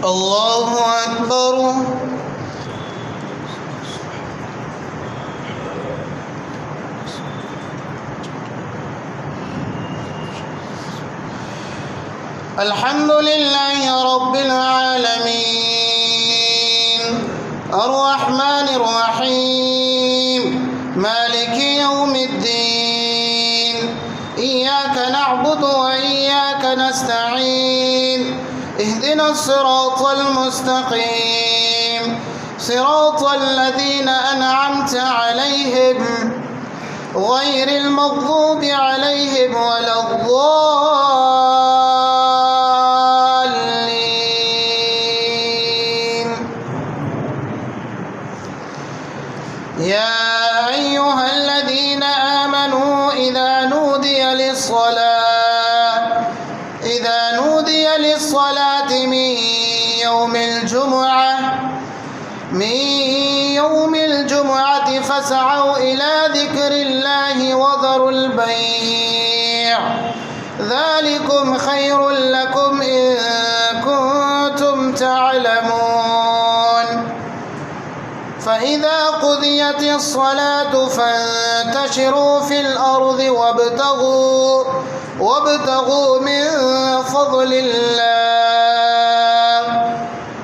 الله أكبر. الحمد لله رب العالمين الرحمن الرحيم مالك يوم الدين إياك نعبد وإياك نستعين اهدنا الصراط المستقيم صراط الذين أنعمت عليهم غير المغضوب عليهم ولا الضالين. يا أيها الذين آمنوا إذا نودي للصلاة من يوم الجمعة فاسعوا إلى ذكر الله وذروا البيع ذلكم خير لكم إن كنتم تعلمون. فإذا قضيت الصلاة فانتشروا في الأرض وابتغوا من فضل الله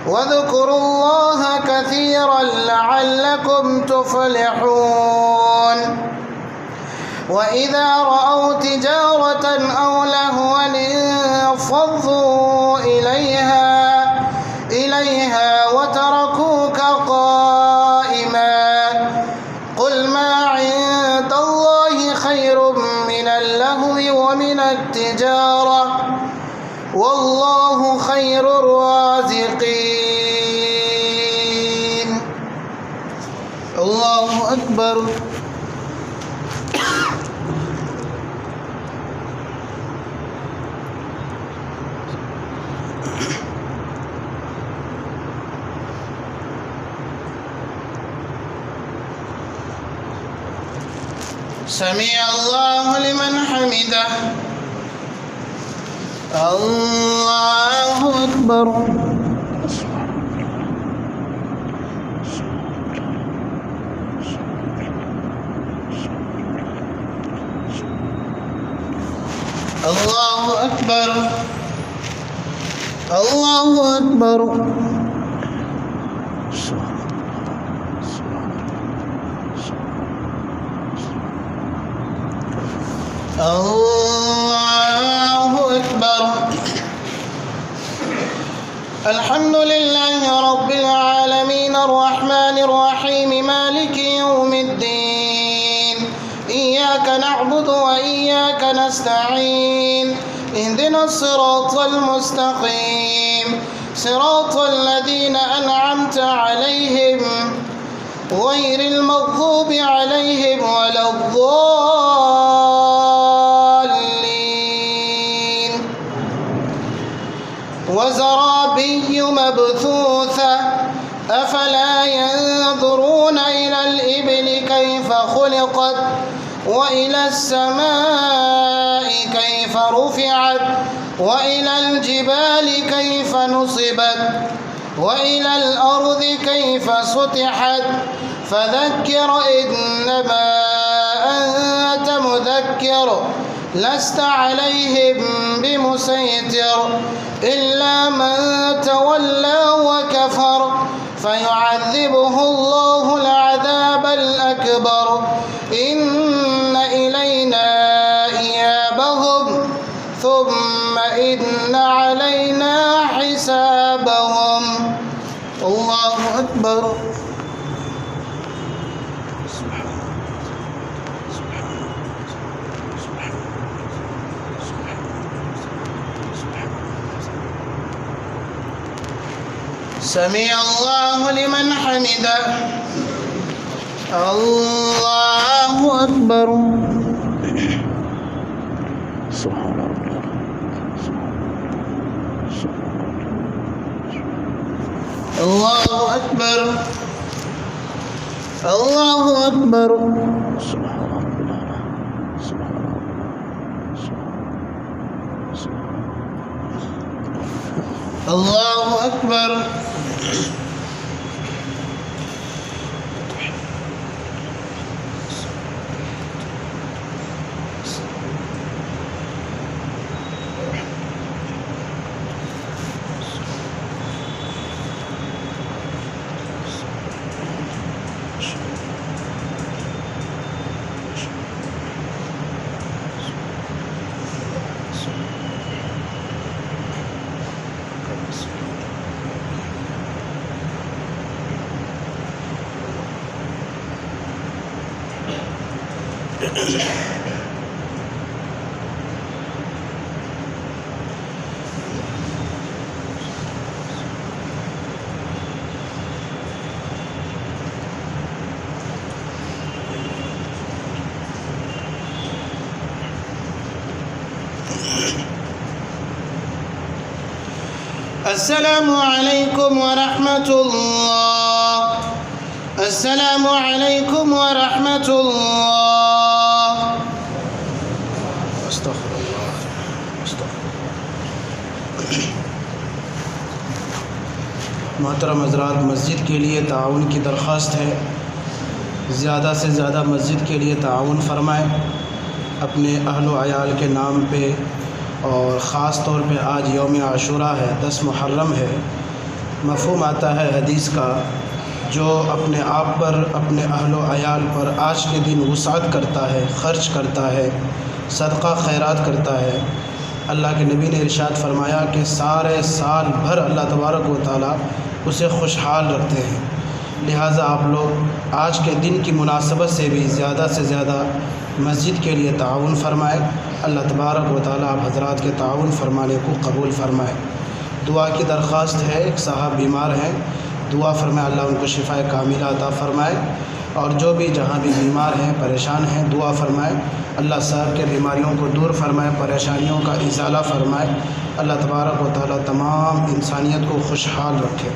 واذكروا الله كثيرا لعلكم تفلحون. وإذا رأوا تجارة أو لهوا انفضوا إليها وتركوك قائما قل ما عند الله خير من اللهو ومن التجارة والله خير الرازقين. الله أكبر. سمع الله لمن حمده. الله أكبر. الله أكبر. الله أكبر. الله أكبر. الحمد لله رب العالمين الرحمن الرحيم مالك يوم الدين إياك نعبد وإياك نستعين اهدنا الصراط المستقيم صراط الذين أنعمت عليهم غير المغضوب عليهم ولا الضالين. وزرابي مبثوثة أفلا ينظرون إلى الإبل كيف خلقت وإلى السماء كيف رفعت وإلى الجبال كيف نصبت وإلى الأرض كيف سطحت فذكر إنما أنت مذكر لست عليهم بمسيطر إلا من تولى وكفر فيعذبه الله العذاب الأكبر إن إلينا إيابهم ثم إن علينا حسابهم الله أكبر سمع الله لمن حمده الله أكبر الله أكبر الله أكبر الله أكبر السلام عليكم ورحمة الله السلام عليكم ورحمة الله استغفر الله मोहतरम हज़रात, मस्जिद के लिए ताउन की दरख्वास्त है। ज़्यादा से ज़्यादा मस्जिद के लिए ताउन फरमाएँ अपने अहल अयाल के नाम पे। और ख़ास तौर पे आज यौम आशूरा है, 10 मुहर्रम है। मफ़हूम आता है हदीस का, जो अपने आप पर, अपने अहल अयाल पर आज के दिन वसात करता है, ख़र्च करता है, सदक़ा खैरात करता है, अल्लाह के नबी ने इरशाद फरमाया कि सारे साल भर अल्लाह तबारक व तआला उसे खुशहाल रखते हैं। लिहाजा आप लोग आज के दिन की मुनासबत से भी ज़्यादा से ज़्यादा मस्जिद के लिए ताउन फरमाएँ। अल्लाह तबारक व तआला आप हज़रात के ताउन फरमाने को कबूल फरमाए। दुआ की दरख्वास्त है, एक साहब बीमार हैं, दुआ फरमाए अल्लाह उनको शिफ़ाए कामिला अता फ़रमाए। और जो भी जहाँ भी बीमार हैं, परेशान हैं, दुआ फरमाए अल्लाह साहब के बीमारियों को दूर फरमाए, परेशानियों का इज़ाला फ़रमाए। अल्लाह तबारक व तआला तमाम इंसानियत को खुशहाल रखे।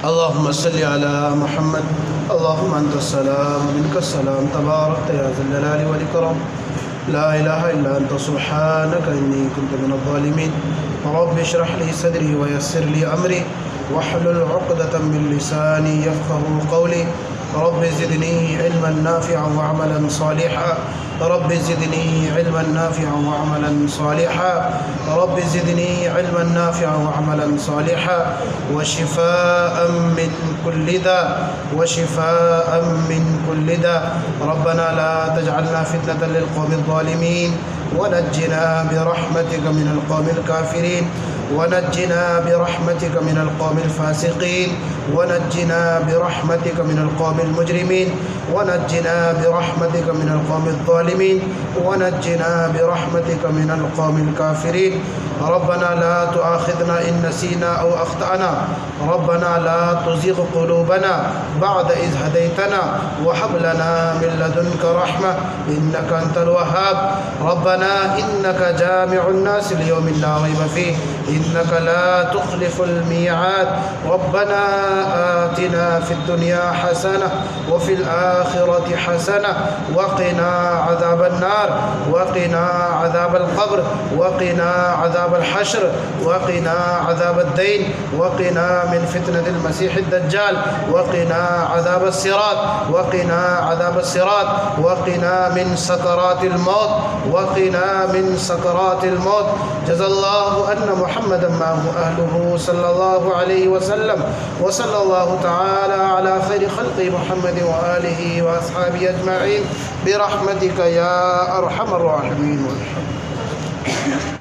अल्लाहुम्मा सल्लि अला मुहम्मद अल्लाहुम्मा अंतस्सलाम मिनकस्सलाम तबारकत या ज़ल जलाली वल इकराम ला इलाहा इल्ला अंता सुब्हानका इन्नी कुन्तु मिनज़-ज़ालिमीन रब्बि इश्रह ली सदरी व यस्सिर ली अमरी वहलुल उक़दतम मिन लिसानी यफ़क़हू क़ौली रब्बि ज़िदनी इल्मन नाफ़िअन व अमलन सालिहान रब्बि ज़िदनी इल्मन नाफ़िअन व अमलन सालिहान रब्बि ज़िदनी इल्मन नाफ़िअन व अमलन सालिहान व शिफ़ाअन मिन कुल्लि दा व शिफ़ाअन मिन कुल्लि दा रब्बना ला तजअलना फ़ितनतन लिल क़ौमिज़ ज़ालिमीन व नज्जिना बिरहमतिका मिनल क़ौमिल काफ़िरीन ونجنا برحمتك من القوم الفاسقين، ونجنا برحمتك من القوم المجرمين، ونجنا برحمتك من القوم الظالمين، ونجنا برحمتك من القوم الكافرين. ربنا لا تؤاخذنا إن نسينا أو أخطأنا، ربنا لا تزغ قلوبنا بعد إذ هديتنا وهب لنا من لدنك رحمة إنك أنت الوهاب. ربنا إنك جامع الناس ليوم لا ريب فيه إنك لا تخلف الميعاد. ربنا آتنا في الدنيا حسنة وفي الآخرة حسنة وقنا عذاب النار، وقنا عذاب القبر، وقنا عذاب الحشر، وقنا عذاب الدين، وقنا من فتنة المسيح الدجال، وقنا عذاب الصراط، وقنا عذاب الصراط، وقنا من سكرات الموت، وقنا من سكرات الموت. جزا الله أن محمدا معه أهله صلى الله عليه وسلم، وصلى الله تعالى على خير خلق محمد وآله وأصحابه أجمعين برحمتك يا أرحم الراحمين.